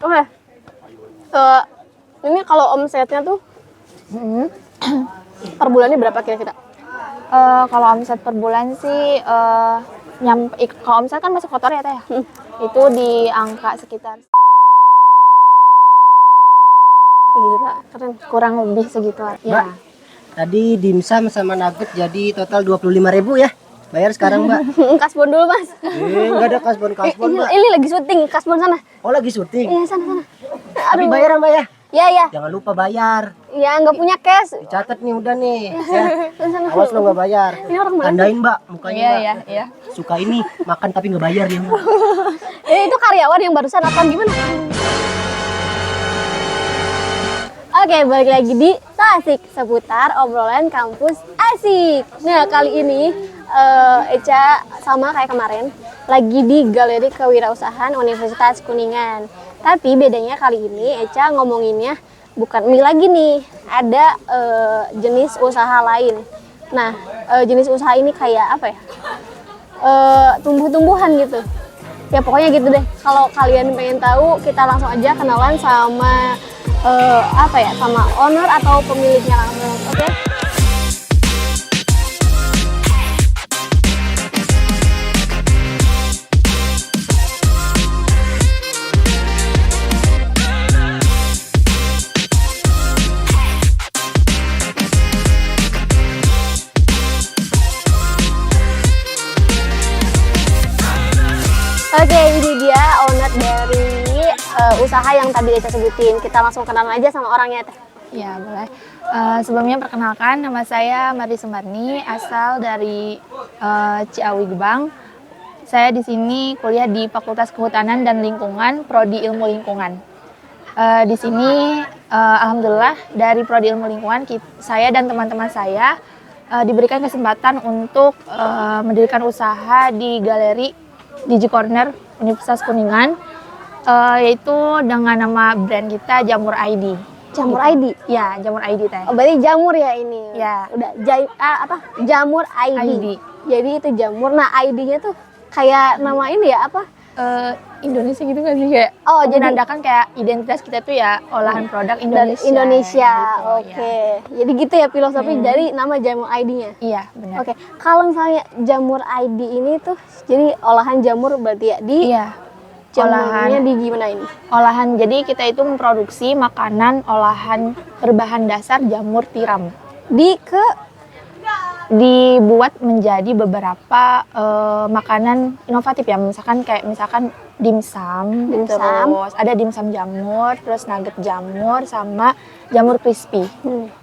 Oke. Ini kalau omsetnya tuh per bulannya berapa kira-kira? Kalau omset per bulan sih kalau omset kan masuk kotor ya Teh ya. Itu di angka sekitar Gila, keren. kurang lebih segitu ya. Mbak, tadi dimsum sama nugget jadi total 25.000 ya. Bayar sekarang, Mbak. Kasbon dulu, Mas. Enggak ada kasbon-kasbon, Mbak. Ini lagi syuting, kasbon sana. Oh, lagi syuting. Iya, sana. Tapi bayar, Mbak ya. Ya. Jangan lupa bayar. Ya, nggak punya cash. Dicatat nih udah nih. Ya. Awas lo nggak bayar. Ini orang mana? Tandain, Mbak, mukanya, Mbak. Iya. Suka ini makan tapi nggak bayar ya, Mbak. Itu karyawan yang barusan apa gimana? Oke, balik lagi di Asik seputar obrolan kampus asik. Nah, kali ini Eca sama kayak kemarin lagi di Galeri Kewirausahaan Universitas Kuningan. Tapi bedanya kali ini Eca ngomonginnya bukan mie lagi nih, ada jenis usaha lain. Nah, jenis usaha ini kayak apa ya? Tumbuh-tumbuhan gitu. Ya pokoknya gitu deh. Kalau kalian pengen tahu, kita langsung aja kenalan sama sama owner atau pemiliknya langsung. Oke? Oke, ini dia owner dari usaha yang tadi Eca sebutin. Kita langsung kenalan aja sama orangnya, Teh. Ya, boleh. Sebelumnya perkenalkan, nama saya Mari Sumarni, asal dari Ciawi Gebang. Saya di sini kuliah di Fakultas Kehutanan dan Lingkungan, Prodi Ilmu Lingkungan. Di sini, alhamdulillah dari Prodi Ilmu Lingkungan, saya dan teman-teman saya diberikan kesempatan untuk mendirikan usaha di Galeri Digi Corner Universitas Kuningan, yaitu dengan nama brand kita Jamur ID. Jamur ID? Ya, Jamur ID Teh. Oh, berarti jamur ya ini? Ya. Udah, Jamur ID. ID. Jadi itu jamur, nah ID-nya tuh kayak nama ini ya, apa? Indonesia gitu kan sih kayak menandakan kayak identitas kita tuh ya olahan produk Dari Indonesia. Indonesia, gitu, oke. Jadi gitu ya filosofi dari nama jamur ID-nya? Iya, benar. Oke, kalau misalnya jamur ID ini tuh jadi olahan jamur berarti ya di Iya. jamurnya di gimana ini? Olahan, jadi kita itu memproduksi makanan olahan berbahan dasar jamur tiram. Dibuat menjadi beberapa makanan inovatif ya, misalkan dimsum, terus ada dimsum jamur, terus nugget jamur sama jamur crispy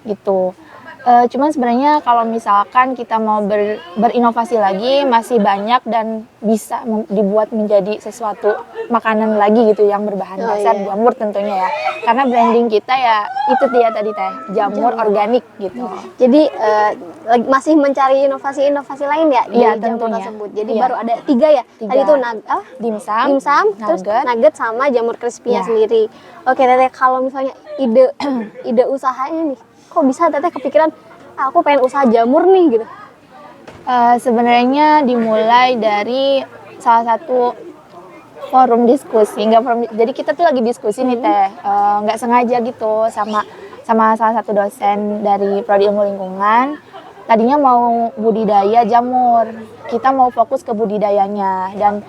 gitu. Cuman sebenarnya kalau misalkan kita mau berinovasi lagi masih banyak dan bisa dibuat menjadi sesuatu makanan lagi gitu yang berbahan dasar jamur tentunya ya. Karena branding kita ya itu dia tadi Teh, jamur organik gitu. Jadi masih mencari inovasi-inovasi lain ya di jamur tersebut. Jadi baru ada 3 ya. Tadi itu dimsum, terus nugget sama jamur crispy-nya sendiri. Oke Teteh, kalau misalnya ide usahanya nih, kok bisa Teteh kepikiran aku pengen usaha jamur nih gitu? Sebenarnya dimulai dari salah satu forum diskusi, jadi kita tuh lagi diskusi nih Teh, nggak sengaja gitu sama salah satu dosen dari Prodi Ilmu Lingkungan. Tadinya mau budidaya jamur, kita mau fokus ke budidayanya dan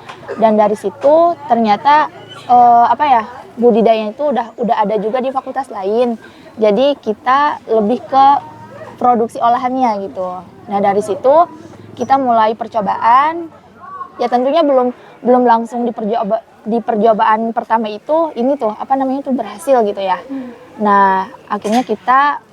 dari situ ternyata budidayanya itu udah ada juga di fakultas lain. Jadi kita lebih ke produksi olahannya gitu. Nah dari situ kita mulai percobaan. Ya tentunya belum langsung di percobaan pertama itu berhasil gitu ya. Nah akhirnya kita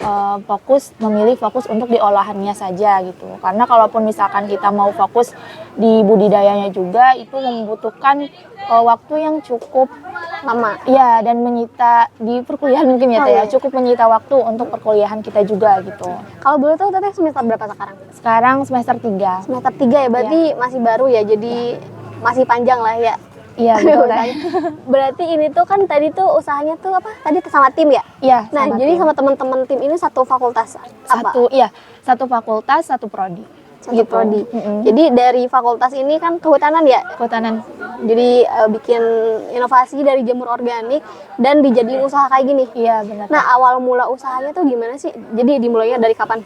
memilih fokus untuk di olahannya saja gitu. Karena kalaupun misalkan kita mau fokus di budidayanya juga itu membutuhkan waktu yang cukup lama. Ya, dan menyita di perkuliahan mungkin ya, cukup menyita waktu untuk perkuliahan kita juga gitu. Kalau boleh tahu Teteh semester berapa sekarang? Sekarang semester 3. Semester 3 ya, berarti masih baru ya, jadi masih panjang lah ya. Iya, betul. Berarti ini tuh kan tadi tuh usahanya tuh apa? Tadi sama tim ya? Iya. Nah, jadi sama teman-teman tim ini satu fakultas apa? Satu fakultas, satu prodi. Satu gitu. prodi. Jadi dari fakultas ini kan kehutanan ya. Kehutanan. Jadi bikin inovasi dari jamur organik dan dijadiin usaha kayak gini. Iya benar. Nah, awal mula usahanya tuh gimana sih? Jadi dimulainya dari kapan?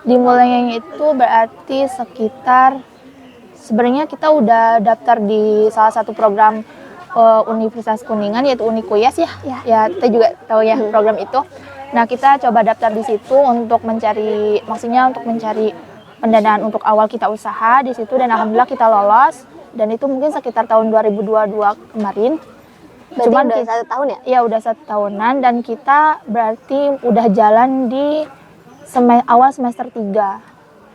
Dimulainya itu berarti sekitar sebenarnya kita udah daftar di salah satu program Universitas Kuningan yaitu Unikuyas ya. Ya, kita juga tahu ya program itu. Nah, kita coba daftar di situ untuk mencari pendanaan untuk awal kita usaha di situ dan alhamdulillah kita lolos dan itu mungkin sekitar tahun 2022 kemarin. Berarti Cuman udah 1 tahun ya? Iya, udah 1 tahunan dan kita berarti udah jalan di awal semester 3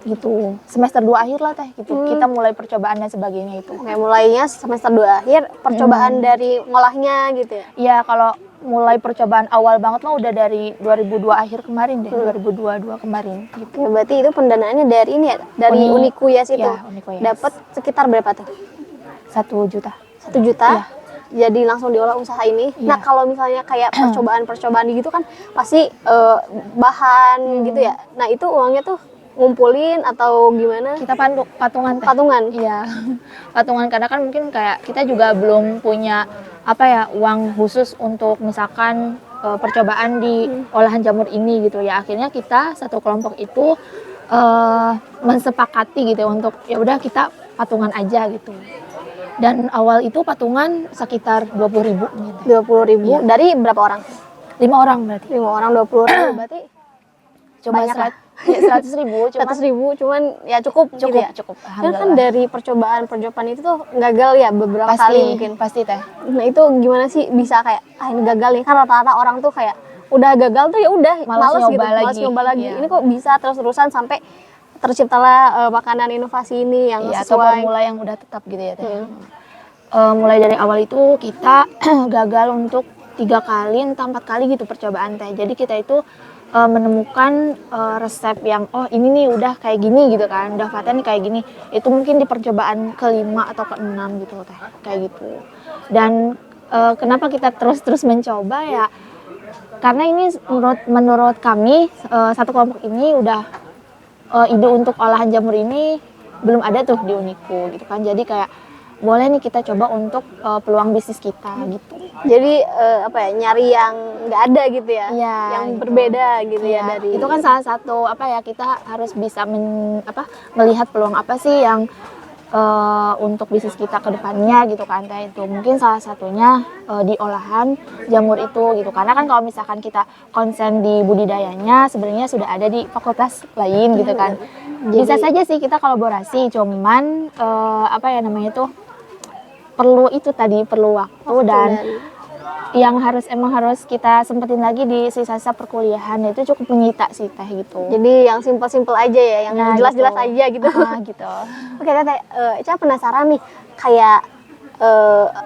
gitu. Semester 2 akhir lah teh gitu. Kita mulai percobaan dan sebagainya itu. Kayak mulainya semester 2 akhir, percobaan dari ngolahnya gitu ya? Iya, kalau mulai percobaan awal banget mah udah dari 2002 akhir kemarin deh, 2022 kemarin gitu. Oke, berarti itu pendanaannya dari ini ya? Dari Unikuyas itu? Ya, Unikuyas. Dapat sekitar berapa tuh? 1 juta. 1 juta? Iya. Jadi langsung diolah usaha ini. Iya. Nah, kalau misalnya kayak percobaan-percobaan gitu kan pasti bahan gitu ya. Nah, itu uangnya tuh ngumpulin atau gimana? Kita patungan teh. Patungan. Iya. Patungan karena kan mungkin kayak kita juga belum punya uang khusus untuk misalkan percobaan di olahan jamur ini gitu ya. Akhirnya kita satu kelompok itu mensepakati gitu ya untuk ya udah kita patungan aja gitu. Dan awal itu patungan sekitar 20.000 gitu. 20.000 Iya. dari berapa orang? 5 orang berarti. 5 orang 20.000 berarti Coba banyak lah. 100.000 cuman 100.000 cuman ya cukup gitu ya. cukup. Karena kan Alhamdulillah. dari percobaan itu tuh gagal ya beberapa kali mungkin. Pasti teh. Nah, itu gimana sih bisa kayak ini gagal nih? Kan rata-rata orang tuh kayak udah gagal tuh ya udah Malas males gitu, nyoba malas lagi. nyoba lagi. Iya. Ini kok bisa terus-terusan sampai terciptalah makanan inovasi ini yang Iya, atau sesuai. formula yang udah tetap gitu ya teh. Mulai dari awal itu kita gagal untuk 3 kali entah 4 kali gitu percobaan teh. Jadi kita itu menemukan resep yang ini nih udah kayak gini gitu kan, udah paten kayak gini. Itu mungkin di percobaan ke-5 atau ke-6 gitu teh, kayak gitu. Dan kenapa kita terus mencoba ya? Karena ini menurut kami satu kelompok ini udah ide untuk olahan jamur ini belum ada tuh di Uniku gitu kan. Jadi kayak boleh nih kita coba untuk peluang bisnis kita gitu. Jadi nyari yang nggak ada gitu ya, Iya, yang gitu. berbeda gitu ya Iya, dari itu kan salah satu kita harus bisa melihat peluang apa sih yang untuk bisnis kita ke depannya gitu kan teh. Itu mungkin salah satunya di olahan jamur itu gitu. Karena kan kalau misalkan kita konsen di budidayanya sebenarnya sudah ada di fakultas lain gitu kan. Bisa saja sih kita kolaborasi, cuman perlu waktu dan yang emang harus kita sempetin lagi di sisa-sisa perkuliahan itu cukup menyita sih teh gitu. Jadi yang simpel-simpel aja ya, yang Nah, jelas-jelas gitu. aja gitu. Gitu. Oke Teh, Eca penasaran nih kayak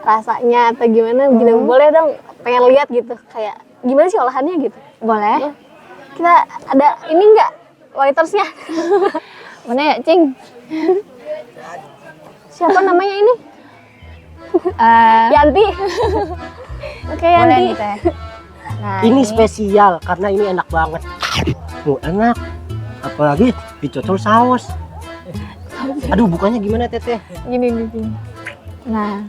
rasanya atau gimana gitu. Boleh dong, pengen lihat gitu kayak gimana sih olahannya gitu. Boleh? Kita ada ini enggak waitersnya? Mana ya, Cing? Siapa namanya ini? Eh, Yanti. Oke, boleh Yanti. nih teh. Nah, Ini spesial karena ini enak banget. Enak. Apalagi dicocol saus. Aduh, bukannya gimana Teteh? gini. Nah,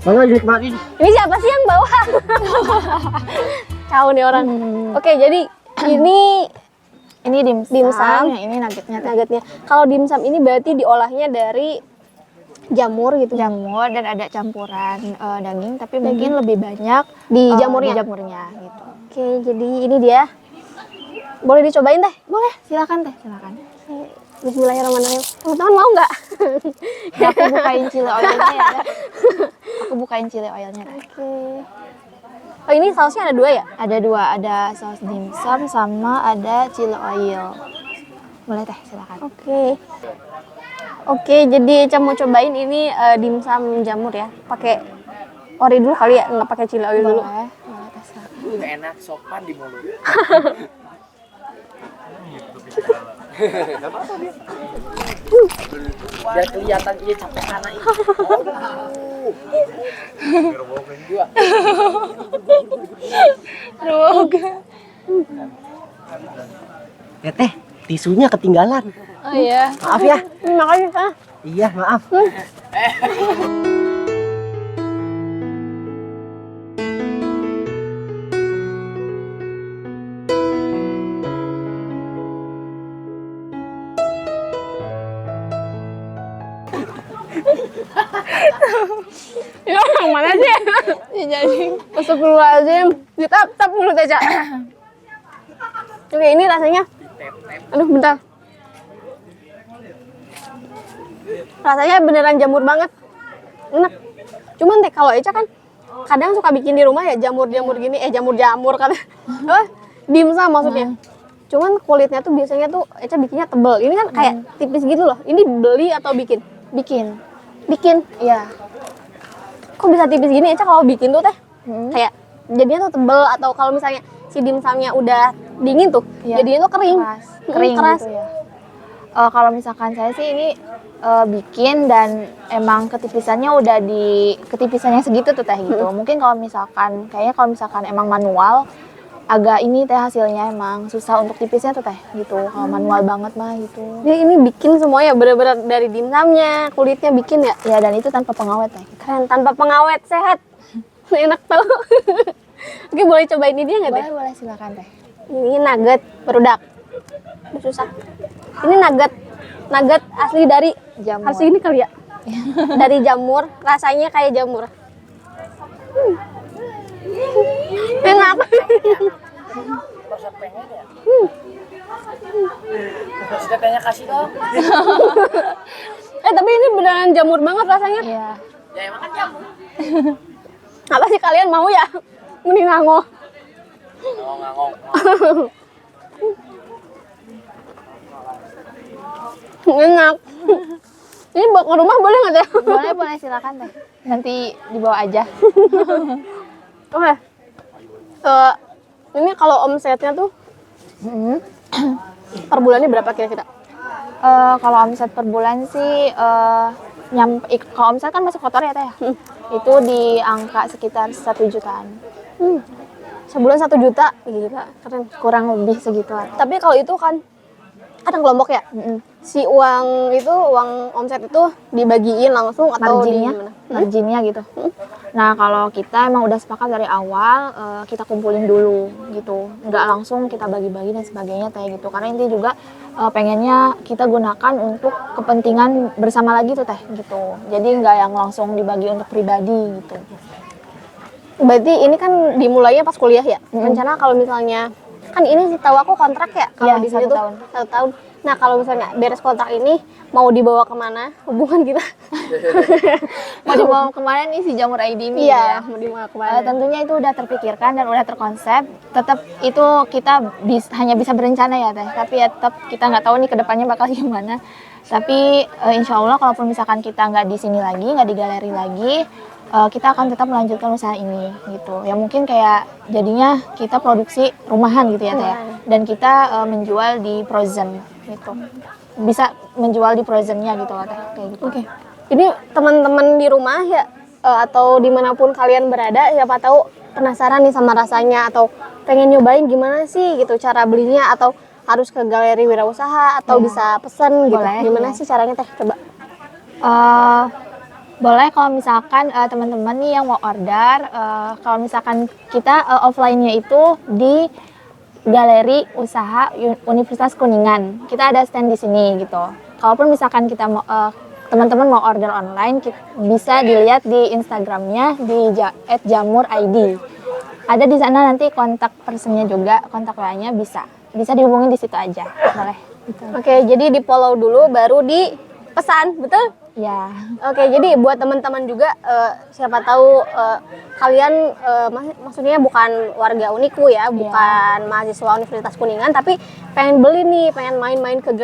Mana dinikmatin? Ini siapa sih yang bawa? Tahu nih orang. Oke, jadi ini ini dimsum, Dimsum. yang ini nuggetnya teh. nuggetnya. Kalau dimsum ini berarti diolahnya dari jamur gitu. Jamur dan ada campuran daging, tapi mungkin lebih banyak Di di jamurnya. jamurnya gitu. Oke, jadi ini dia. Boleh dicobain Teh? Boleh, silakan teh, silakan. Bismillahirrahmanirrahim. Teman-teman mau nggak? Aku bukain chili oilnya ya. Teh. Aku bukain chili oilnya. Teh. Oke. Oh, ini sausnya ada 2 ya? Ada 2, ada saus dimsum sama ada chili oil. Boleh teh, silakan. Oke, jadi Eca mau cobain ini dimsum jamur ya. Pakai ori dulu kali ya, nggak pakai chili oil dulu. Boleh teh, silakan. Enak sopan di mulut. Biar kelihatan dia capek karena ini. Aduh. Teteh, tisunya ketinggalan. Oh iya. Maaf ya. Makasih Kak. Iya, maaf. Ya, yang mana sih? Ya, jadi astagfirullahaladzim. Ditap mulut aja. Oke, ini rasanya. Aduh, bentar. Rasanya beneran jamur banget. Enak. Cuman teh kalau Eca kan kadang suka bikin di rumah ya jamur-jamur gini, jamur-jamur kan. Dimsum maksudnya. Cuman kulitnya tuh biasanya tuh Eca bikinnya tebel. Ini kan kayak tipis gitu loh. Ini beli atau bikin? Bikin. Bikin. Iya. Kok bisa tipis gini Eca kalau bikin tuh teh? Kayak jadinya tuh tebel atau kalau misalnya si dimsumnya udah dingin tuh, Iya. jadinya tuh kering. Kering keras. gitu ya. Kalau misalkan saya sih ini bikin dan emang ketipisannya udah di ketipisannya segitu tuh teh gitu. Mungkin kalau misalkan emang manual agak ini teh hasilnya emang susah untuk tipisnya tuh teh gitu. Kalau manual banget mah gitu. Jadi ini bikin semuanya bener-bener dari dimsumnya, kulitnya bikin ya. Ya dan itu tanpa pengawet teh. Keren, tanpa pengawet, sehat. Enak tau. Oke, boleh cobain ini nggak teh? Boleh silakan teh. Ini nugget berudak. Susah. Ini nugget asli dari Jamur. Harus ini kali ya. Dari jamur, rasanya kayak jamur. Enak. Masa pengen ya? Sudah kayaknya kasih dong. Tapi ini beneran jamur banget rasanya. Iya. Ya emang kan jamu. Apa sih kalian mau ya? Mending ngango. Ngomong. Enak. Ini bawa ke rumah boleh nggak teh? Boleh silakan teh. Nanti dibawa aja. Oke. Ini kalau omsetnya tuh per bulannya berapa kira-kira? Kalau omset per bulan sih kalau omset kan masuk kotor ya teh. Itu di angka sekitar 1 jutaan. Sebulan 1 juta, gila, keren. Kurang lebih segituan. Tapi kalau itu kan kelompok ya. Si uang omset itu dibagiin langsung atau di mana? Marginnya gitu. Nah kalau kita emang udah sepakat dari awal kita kumpulin dulu gitu, nggak langsung kita bagi-bagi dan sebagainya kayak gitu. Karena intinya juga pengennya kita gunakan untuk kepentingan bersama lagi tuh teh gitu. Jadi nggak yang langsung dibagi untuk pribadi gitu. Berarti ini kan dimulainya pas kuliah ya. Rencana kalau misalnya kan ini sih tahu aku kontrak ya kalau Iya, di sini 1 tuh tahun. 1 tahun. Nah kalau misalnya beres kontrak ini mau dibawa kemana hubungan kita? Mau dibawa kemana nih si Jamur ID ini? Iya, ya? mau dibawa kemana? Tentunya itu udah terpikirkan dan udah terkonsep. Tetap itu kita hanya bisa berencana ya teh. Tapi ya tetap kita nggak tahu nih kedepannya bakal gimana. Tapi insya Allah kalaupun misalkan kita nggak di sini lagi, nggak di galeri lagi, kita akan tetap melanjutkan usaha ini gitu. Ya mungkin kayak jadinya kita produksi rumahan gitu ya teh. Dan kita menjual di frozen gitu. Bisa menjual di frozennya gitu lah teh kayak gitu. Oke. Ini teman-teman di rumah ya atau dimanapun kalian berada, siapa tahu penasaran nih sama rasanya atau pengen nyobain gimana sih gitu cara belinya atau harus ke galeri wirausaha atau bisa pesen gitu. Boleh, Gimana ya. sih caranya teh? Coba. Boleh kalau misalkan teman-teman nih yang mau order, kalau misalkan kita offline-nya itu di Galeri Usaha Universitas Kuningan. Kita ada stand di sini gitu. Kalaupun misalkan kita mau teman-teman mau order online, bisa dilihat di Instagramnya di @jamur_id. Ada di sana nanti kontak personnya juga, kontak WA-nya bisa dihubungi di situ aja, boleh. Gitu. Oke, jadi di follow dulu baru di pesan, betul? Ya. Oke, jadi buat teman-teman juga siapa tahu kalian maksudnya bukan warga Uniku ya, bukan mahasiswa Universitas Kuningan, tapi pengen beli nih, pengen main-main ke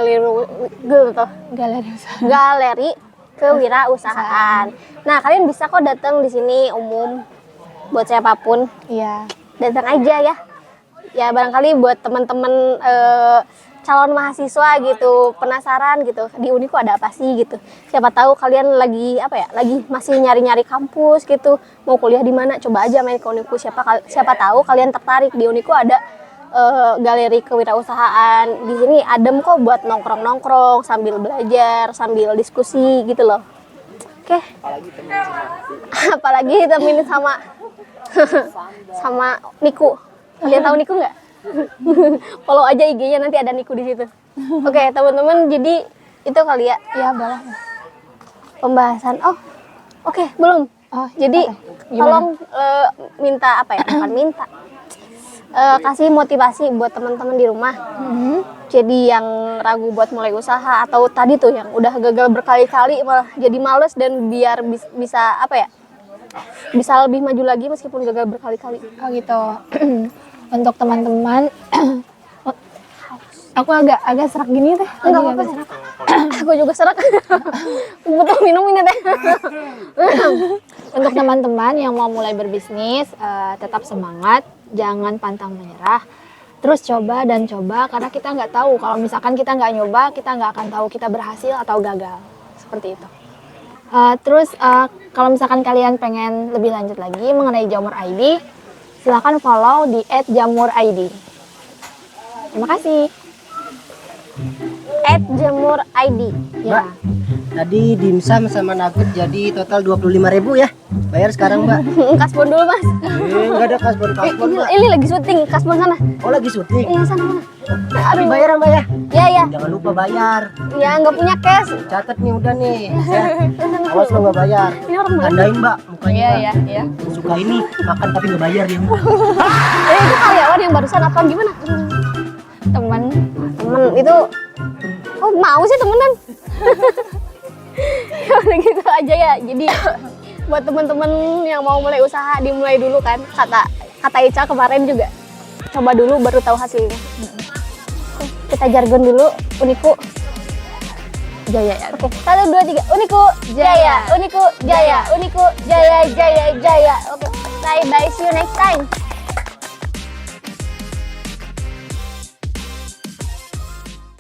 galeri kewirausahaan. Nah, kalian bisa kok datang di sini umum buat siapapun. Iya. Datang aja ya. Ya barangkali buat teman-teman calon mahasiswa gitu, penasaran gitu, di Uniku ada apa sih gitu. Siapa tahu kalian lagi masih nyari-nyari kampus gitu, mau kuliah di mana, coba aja main ke Uniku. Siapa tahu kalian tertarik, di Uniku ada galeri kewirausahaan. Di sini adem kok buat nongkrong-nongkrong sambil belajar, sambil diskusi gitu loh. Oke. Apalagi temenin sama sama Niku. Kalian tahu Niku nggak? Follow aja IG-nya, nanti ada Niku di situ. Oke, teman-teman, jadi itu kali ya. Ya, boleh. Pembahasan. Oh, oke, belum. Oh, Jadi tolong minta apa ya? Bukan minta. Kasih motivasi buat teman-teman di rumah. Jadi yang ragu buat mulai usaha atau tadi tuh yang udah gagal berkali-kali malah jadi males, dan biar bisa apa ya? Bisa lebih maju lagi meskipun gagal berkali-kali. Oh gitu. Untuk teman-teman, aku agak serak gini teh. Enggak apa-apa. Aku juga serak. Butuh minum ini teh. Untuk teman-teman yang mau mulai berbisnis, tetap semangat, jangan pantang menyerah. Terus coba dan coba, karena kita nggak tahu. Kalau misalkan kita nggak nyoba, kita nggak akan tahu kita berhasil atau gagal. Seperti itu. Terus kalau misalkan kalian pengen lebih lanjut lagi mengenai Jamur ID, silakan follow di @jamurid. Terima kasih. @jamurid. Ya. Tadi dimsum sama nugget jadi total 25.000 ya. Bayar sekarang, Mbak. Kasbon dulu, Mas. Enggak ada kasbon, Mbak. Ini lagi syuting, kasbon sana. Oh, lagi syuting. Iya, sana mana? Tapi bayar, Mbak ya. Ya, ya. Jangan lupa bayar. Ya, nggak punya cash. Catat nih udah nih. Ya. Awas lo nggak bayar. Ini orang mana? Tandain, Mbak, mukanya. Iya, Mbak. iya, iya. Yang suka ini makan tapi nggak bayar ya, Mbak. Itu karyawan yang barusan apa gimana? Teman. Temen itu. Oh, mau sih temenan. Ya udah gitu aja ya. Jadi buat temen-temen yang mau mulai usaha, dimulai dulu kan. Kata Ica kemarin juga. Coba dulu baru tahu hasilnya. Oke, kita jargon dulu. Uniku Jaya ya. Oke, 1, 2, 3. Uniku Jaya, Uniku Jaya, Uniku Jaya, Jaya, Jaya. Oke, bye bye, see you next time.